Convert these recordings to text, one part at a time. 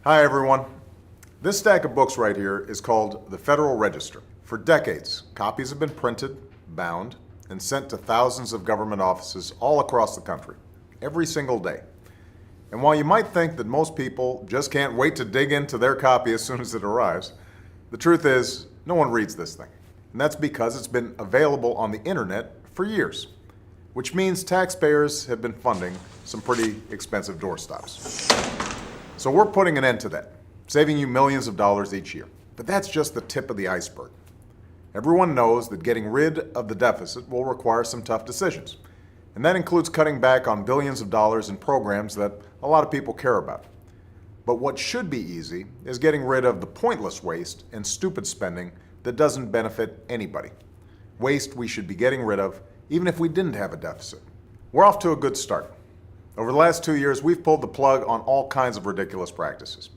Hi everyone. This stack of books right here is called the Federal Register. For decades, copies have been printed, bound, and sent to thousands of government offices all across the country, every single day. And while you might think that most people just can't wait to dig into their copy as soon as it arrives, the truth is no one reads this thing. And that's because it's been available on the internet for years, which means taxpayers have been funding some pretty expensive doorstops. So we're putting an end to that, saving you millions of dollars each year. But that's just the tip of the iceberg. Everyone knows that getting rid of the deficit will require some tough decisions. And that includes cutting back on billions of dollars in programs that a lot of people care about. But what should be easy is getting rid of the pointless waste and stupid spending that doesn't benefit anybody. Waste we should be getting rid of even if we didn't have a deficit. We're off to a good start. Over the last 2 years, we've pulled the plug on all kinds of ridiculous practices.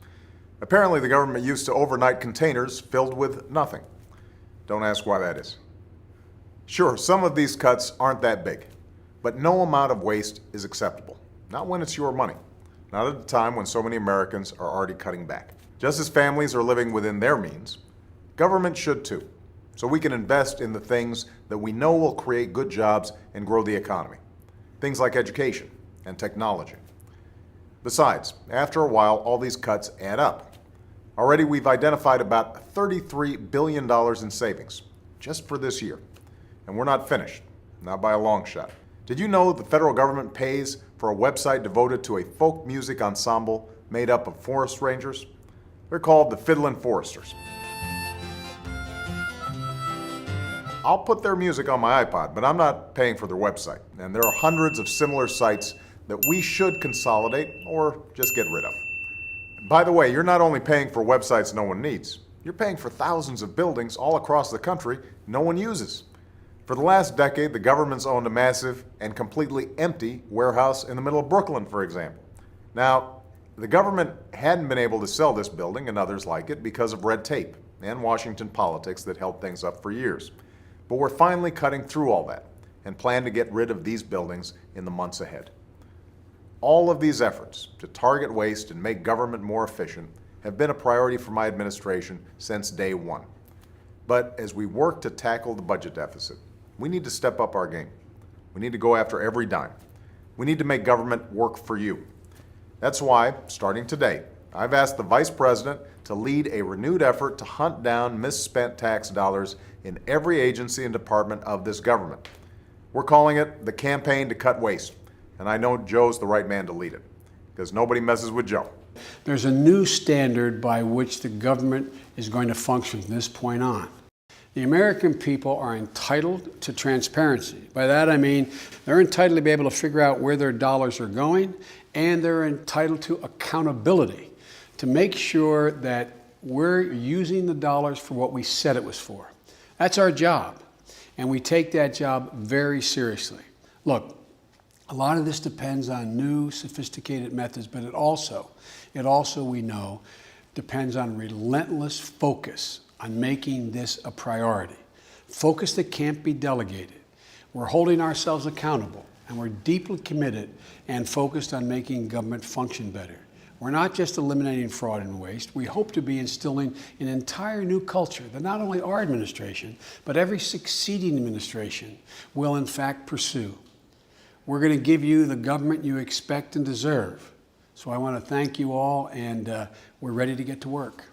Apparently, the government used to overnight containers filled with nothing. Don't ask why that is. Sure, some of these cuts aren't that big, but no amount of waste is acceptable. Not when it's your money. Not at a time when so many Americans are already cutting back. Just as families are living within their means, government should too, so we can invest in the things that we know will create good jobs and grow the economy. Things like education and technology. Besides, after a while, all these cuts add up. Already we've identified about $33 billion in savings, just for this year. And we're not finished, not by a long shot. Did you know the federal government pays for a website devoted to a folk music ensemble made up of forest rangers? They're called the Fiddlin' Foresters. I'll put their music on my iPod, but I'm not paying for their website. And there are hundreds of similar sites that we should consolidate or just get rid of. By the way, you're not only paying for websites no one needs, you're paying for thousands of buildings all across the country no one uses. For the last decade, the government's owned a massive and completely empty warehouse in the middle of Brooklyn, for example. Now, the government hadn't been able to sell this building and others like it because of red tape and Washington politics that held things up for years. But we're finally cutting through all that and plan to get rid of these buildings in the months ahead. All of these efforts to target waste and make government more efficient have been a priority for my administration since day one. But as we work to tackle the budget deficit, we need to step up our game. We need to go after every dime. We need to make government work for you. That's why, starting today, I've asked the Vice President to lead a renewed effort to hunt down misspent tax dollars in every agency and department of this government. We're calling it the Campaign to Cut Waste, and I know Joe's the right man to lead it, because nobody messes with Joe. There's a new standard by which the government is going to function from this point on. The American people are entitled to transparency. By that I mean they're entitled to be able to figure out where their dollars are going, and they're entitled to accountability to make sure that we're using the dollars for what we said it was for. That's our job, and we take that job very seriously. Look, a lot of this depends on new, sophisticated methods, but it also, we know, depends on relentless focus on making this a priority. Focus that can't be delegated. We're holding ourselves accountable, and we're deeply committed and focused on making government function better. We're not just eliminating fraud and waste. We hope to be instilling an entire new culture that not only our administration, but every succeeding administration will in fact pursue. We're going to give you the government you expect and deserve. So I want to thank you all, and we're ready to get to work.